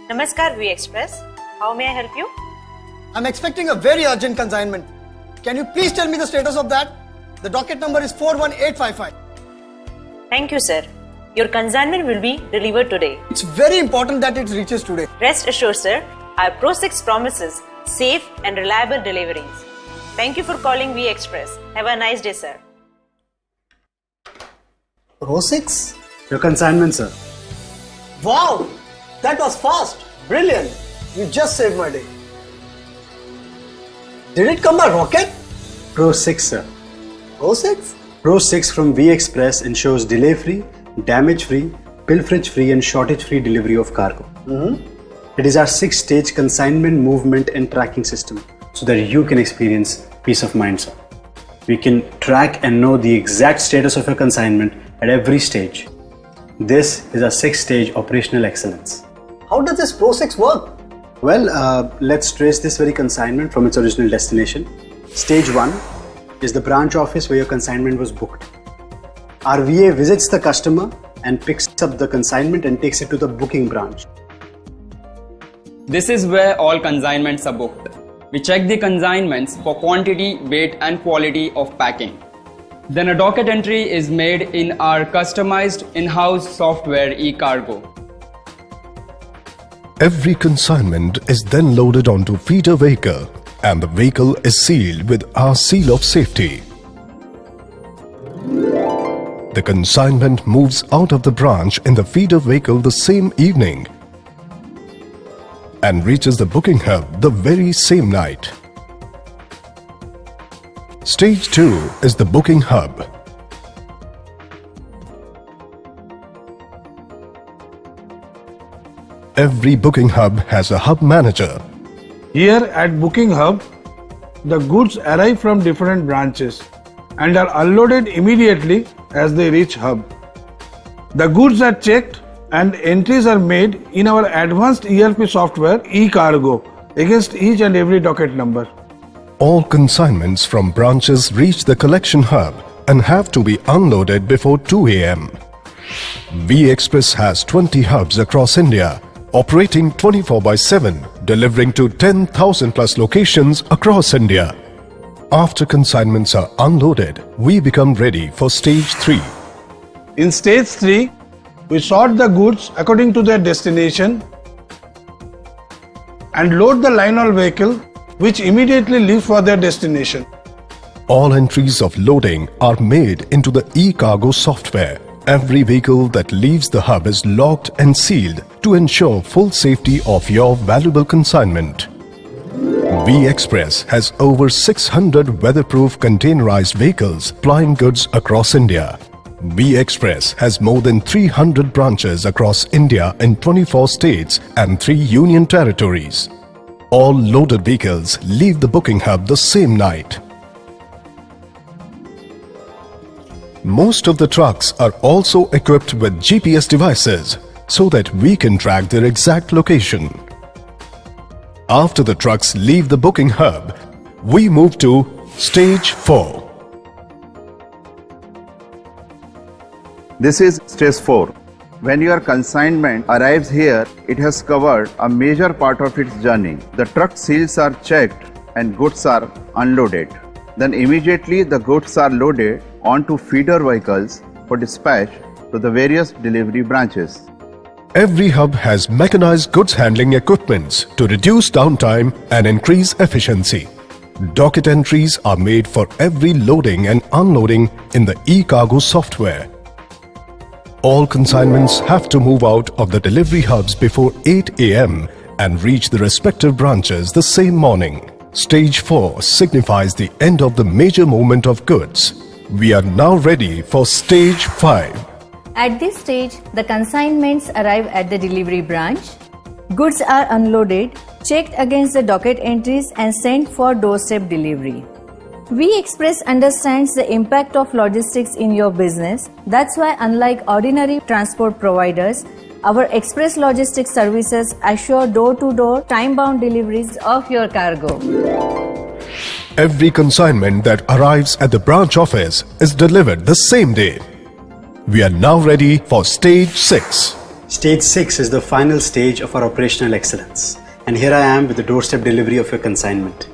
Namaskar, V Express. How may I help you? I'm expecting a very urgent consignment. Can you please tell me the status of that? The docket number is 41855. Thank you, sir. Your consignment will be delivered today. It's very important that it reaches today. Rest assured, sir, our Pro6 promises safe and reliable deliveries. Thank you for calling V Express. Have a nice day, sir. Pro6? Your consignment, sir. Wow! That was fast! Brilliant! You just saved my day. Did it come by rocket? Pro6, sir. Pro6? Pro6 from V Express ensures delay-free, damage-free, pilferage-free and shortage-free delivery of cargo. It is our 6-stage consignment movement and tracking system so that you can experience peace of mind, sir. We can track and know the exact status of your consignment at every stage. This is our 6-stage operational excellence. How does this Pro6 work? Well, let's trace this very consignment from its original destination. Stage 1 is the branch office where your consignment was booked. Our VA visits the customer and picks up the consignment and takes it to the booking branch. This is where all consignments are booked. We check the consignments for quantity, weight and quality of packing. Then a docket entry is made in our customized in-house software eCargo. Every consignment is then loaded onto feeder vehicle and the vehicle is sealed with our seal of safety. The consignment moves out of the branch in the feeder vehicle the same evening and reaches the booking hub the very same night. Stage 2 is the booking hub. Every booking hub has a hub manager. Here at Booking Hub, the goods arrive from different branches and are unloaded immediately as they reach hub. The goods are checked and entries are made in our advanced ERP software eCargo against each and every docket number. All consignments from branches reach the collection hub and have to be unloaded before 2 a.m. V Express has 20 hubs across India, operating 24/7, delivering to 10,000 plus locations across India. After consignments are unloaded, we become ready for stage 3. In stage 3, we sort the goods according to their destination and load the line-haul vehicle which immediately leaves for their destination. All entries of loading are made into the eCargo software. Every vehicle that leaves the hub is locked and sealed to ensure full safety of your valuable consignment. V Express has over 600 weatherproof containerized vehicles plying goods across India. V Express has more than 300 branches across India in 24 states and 3 union territories. All loaded vehicles leave the booking hub the same night. Most of the trucks are also equipped with GPS devices so that we can track their exact location. After the trucks leave the booking hub, we move to stage 4. This is stage 4. When your consignment arrives here, it has covered a major part of its journey. The truck seals are checked and goods are unloaded. Then immediately the goods are loaded onto feeder vehicles for dispatch to the various delivery branches. Every hub has mechanized goods handling equipments to reduce downtime and increase efficiency. Docket entries are made for every loading and unloading in the eCargo software. All consignments have to move out of the delivery hubs before 8 a.m. and reach the respective branches the same morning. Stage 4 signifies the end of the major movement of goods. We are now ready for stage 5. At this stage, the consignments arrive at the delivery branch. Goods are unloaded, checked against the docket entries and sent for doorstep delivery. V Express understands the impact of logistics in your business. That's why, unlike ordinary transport providers, our express logistics services assure door-to-door, time-bound deliveries of your cargo. Every consignment that arrives at the branch office is delivered the same day. We are now ready for stage 6. Stage 6 is the final stage of our operational excellence. And here I am with the doorstep delivery of your consignment.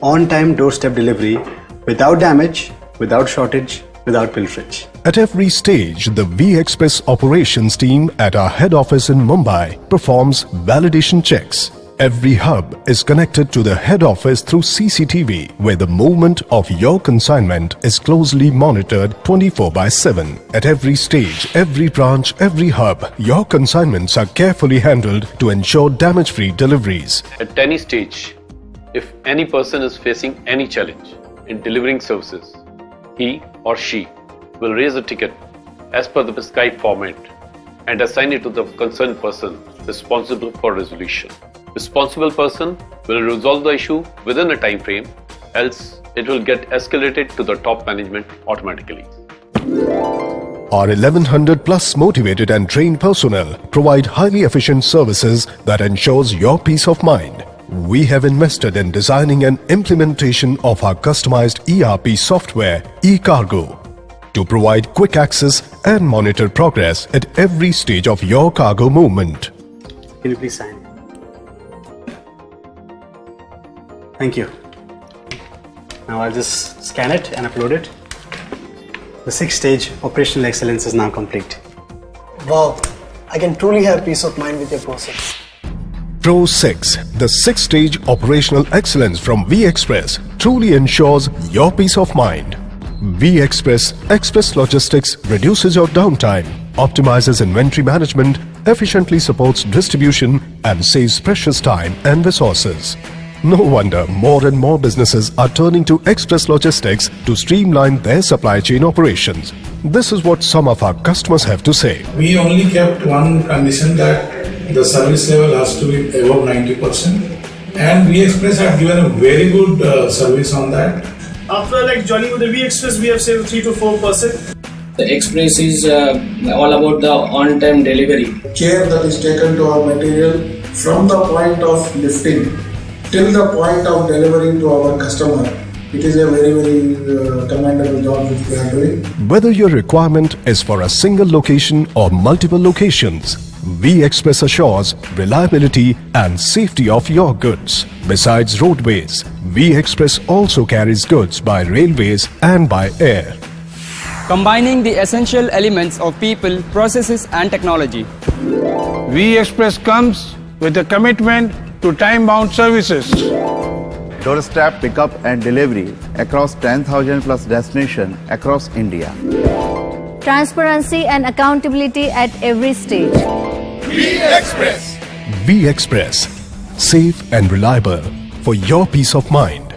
On-time doorstep delivery without damage, without shortage, without pilferage. At every stage, the V Express operations team at our head office in Mumbai performs validation checks. Every hub is connected to the head office through CCTV, where the movement of your consignment is closely monitored 24/7. At every stage, every branch, every hub, your consignments are carefully handled to ensure damage-free deliveries. At any stage, if any person is facing any challenge in delivering services, he or she will raise a ticket as per the prescribed format and assign it to the concerned person responsible for resolution. Responsible person will resolve the issue within a time frame, else it will get escalated to the top management automatically. Our 1100 plus motivated and trained personnel provide highly efficient services that ensures your peace of mind. We have invested in designing an implementation of our customized ERP software, eCargo, to provide quick access and monitor progress at every stage of your cargo movement. Can you please sign? Thank you. Now I'll just scan it and upload it. The 6-stage operational excellence is now complete. Wow, I can truly have peace of mind with your process. Pro 6, the 6-stage operational excellence from V Express truly ensures your peace of mind. V Express Express Logistics reduces your downtime, optimizes inventory management, efficiently supports distribution, and saves precious time and resources. No wonder more and more businesses are turning to Express Logistics to streamline their supply chain operations. This is what some of our customers have to say. We only kept one condition, that the service level has to be above 90%, and V Express have given a very good service on that. After joining with the V Express, we have saved 3 to 4%. The Express is all about the on-time delivery. Care that is taken to our material from the point of lifting till the point of delivery to our customer. It is a very, very commendable job which we are doing. Whether your requirement is for a single location or multiple locations, V Express assures reliability and safety of your goods. Besides roadways, V Express also carries goods by railways and by air. Combining the essential elements of people, processes and technology. V Express comes with a commitment to time-bound services. Doorstep pickup and delivery across 10,000 plus destinations across India. Transparency and accountability at every stage. V Express. V Express. Safe and reliable for your peace of mind.